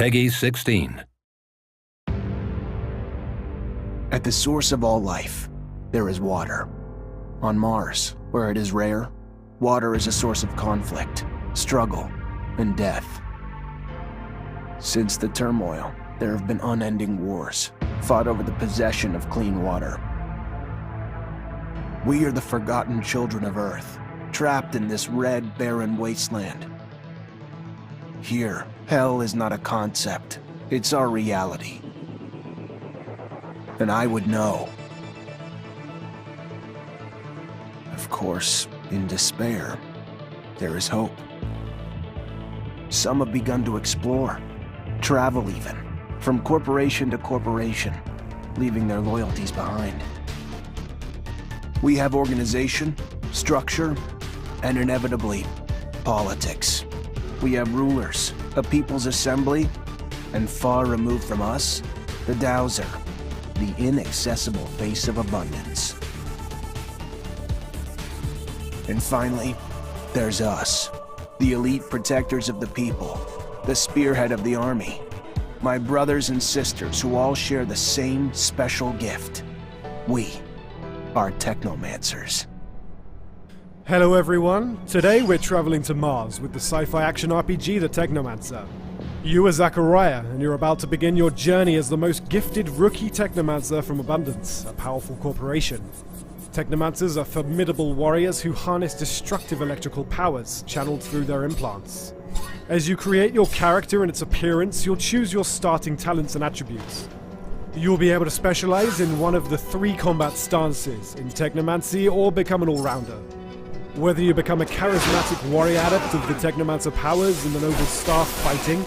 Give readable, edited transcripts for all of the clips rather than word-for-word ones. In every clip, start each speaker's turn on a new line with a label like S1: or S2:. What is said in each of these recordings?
S1: Peggy 16.
S2: At the source of all life, there is water. On Mars, where it is rare, water is a source of conflict, struggle, and death. Since the turmoil, there have been unending wars, fought over the possession of clean water. We are the forgotten children of Earth, trapped in this red, barren wasteland. Here, hell is not a concept, it's our reality. And I would know. Of course, in despair, there is hope. Some have begun to explore, travel even, from corporation to corporation, leaving their loyalties behind. We have organization, structure, and inevitably, politics. We have rulers, a people's assembly, and far removed from us, the Dowser, the inaccessible face of abundance. And finally, there's us, the elite protectors of the people, the spearhead of the army, my brothers and sisters who all share the same special gift. We are Technomancers.
S3: Hello everyone, today we're traveling to Mars with the sci-fi action RPG The Technomancer. You are Zachariah, and you're about to begin your journey as the most gifted rookie Technomancer from Abundance, a powerful corporation. Technomancers are formidable warriors who harness destructive electrical powers, channeled through their implants. As you create your character and its appearance, you'll choose your starting talents and attributes. You'll be able to specialize in one of the 3 combat stances, in Technomancy or become an all-rounder. Whether you become a charismatic warrior adept of the Technomancer powers in the noble staff fighting,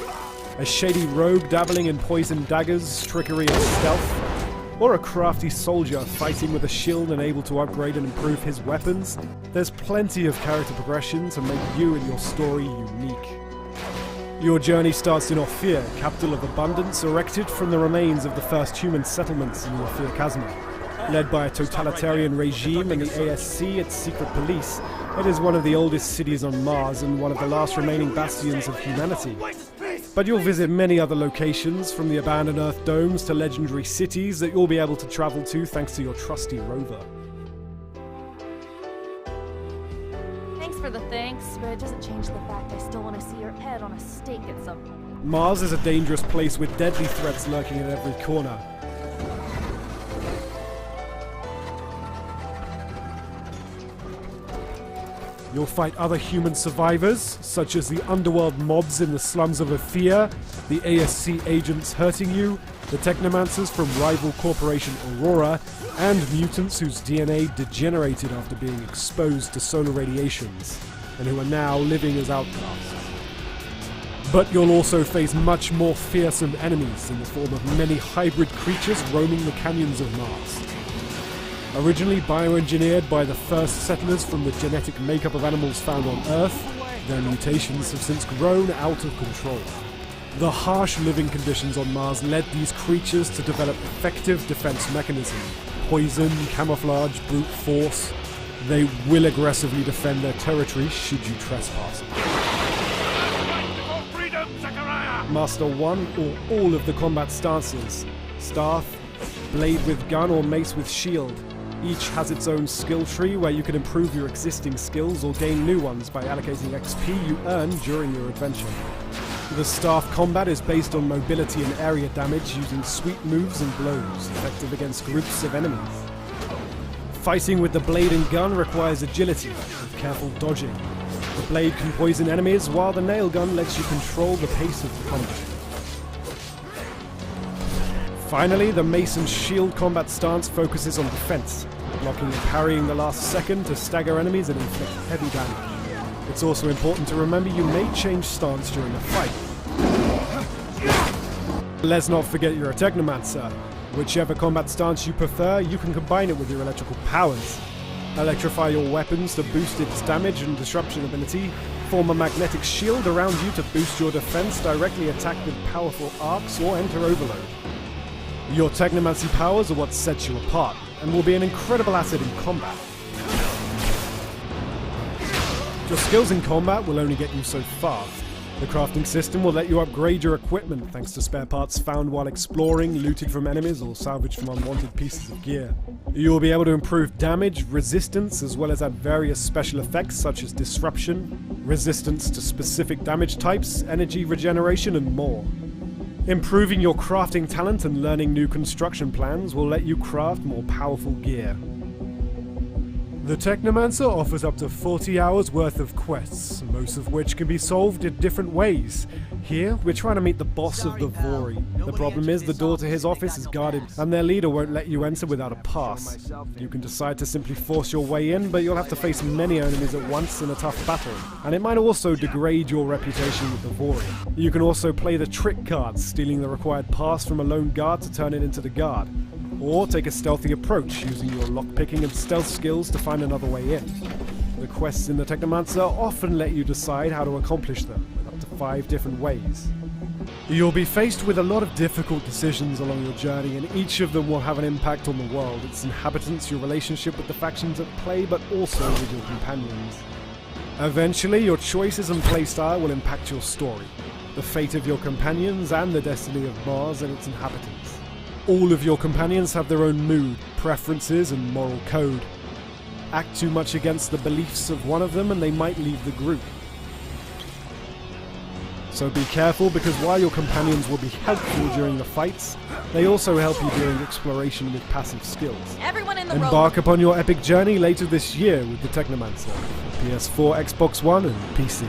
S3: a shady rogue dabbling in poison daggers, trickery and stealth, or a crafty soldier fighting with a shield and able to upgrade and improve his weapons, there's plenty of character progression to make you and your story unique. Your journey starts in Ophir, capital of Abundance, erected from the remains of the first human settlements in the Ophir Chasma. Led by a totalitarian regime and the ASC, its secret police, it is one of the oldest cities on Mars and one of the last remaining bastions of humanity. But you'll visit many other locations, from the abandoned Earth domes to legendary cities that you'll be able to travel to thanks to your trusty rover.
S4: Thanks for the thanks, but it doesn't change the fact I still want to see your head on a stake at some point.
S3: Mars is a dangerous place with deadly threats lurking at every corner. You'll fight other human survivors, such as the underworld mobs in the slums of Ophir, the ASC agents hurting you, the Technomancers from rival corporation Aurora, and mutants whose DNA degenerated after being exposed to solar radiations, and who are now living as outcasts. But you'll also face much more fearsome enemies in the form of many hybrid creatures roaming the canyons of Mars. Originally bioengineered by the first settlers from the genetic makeup of animals found on Earth, their mutations have since grown out of control. The harsh living conditions on Mars led these creatures to develop effective defense mechanisms: poison, camouflage, brute force. They will aggressively defend their territory should you trespass. Master one or all of the combat stances: staff, blade with gun, or mace with shield. Each has its own skill tree where you can improve your existing skills or gain new ones by allocating XP you earn during your adventure. The staff combat is based on mobility and area damage using sweep moves and blows, effective against groups of enemies. Fighting with the blade and gun requires agility, with careful dodging. The blade can poison enemies, while the nail gun lets you control the pace of the combat. Finally, the mace and shield combat stance focuses on defense, blocking and parrying the last second to stagger enemies and inflict heavy damage. It's also important to remember you may change stance during a fight. Let's not forget you're a Technomancer. Whichever combat stance you prefer, you can combine it with your electrical powers. Electrify your weapons to boost its damage and disruption ability, form a magnetic shield around you to boost your defense, directly attack with powerful arcs, or enter overload. Your Technomancy powers are what sets you apart, and will be an incredible asset in combat. Your skills in combat will only get you so far. The crafting system will let you upgrade your equipment thanks to spare parts found while exploring, looted from enemies, or salvaged from unwanted pieces of gear. You will be able to improve damage, resistance, as well as add various special effects such as disruption, resistance to specific damage types, energy regeneration, and more. Improving your crafting talent and learning new construction plans will let you craft more powerful gear. The Technomancer offers up to 40 hours worth of quests, most of which can be solved in different ways. Here, we're trying to meet the boss of the Vori. The problem is the door to his office is guarded, and their leader won't let you enter without a pass. You can decide to simply force your way in, but you'll have to face many enemies at once in a tough battle, and it might also degrade your reputation with the Vori. You can also play the trick card, stealing the required pass from a lone guard to turn it into the guard. Or take a stealthy approach, using your lockpicking and stealth skills to find another way in. The quests in the Technomancer often let you decide how to accomplish them, with up to 5 different ways. You'll be faced with a lot of difficult decisions along your journey, and each of them will have an impact on the world, its inhabitants, your relationship with the factions at play, but also with your companions. Eventually, your choices and playstyle will impact your story, the fate of your companions, and the destiny of Mars and its inhabitants. All of your companions have their own mood, preferences, and moral code. Act too much against the beliefs of one of them and they might leave the group. So be careful, because while your companions will be helpful during the fights, they also help you during exploration with passive skills.
S4: Everyone in the
S3: Embark upon your epic journey later this year with the Technomancer, PS4, Xbox One, and PC.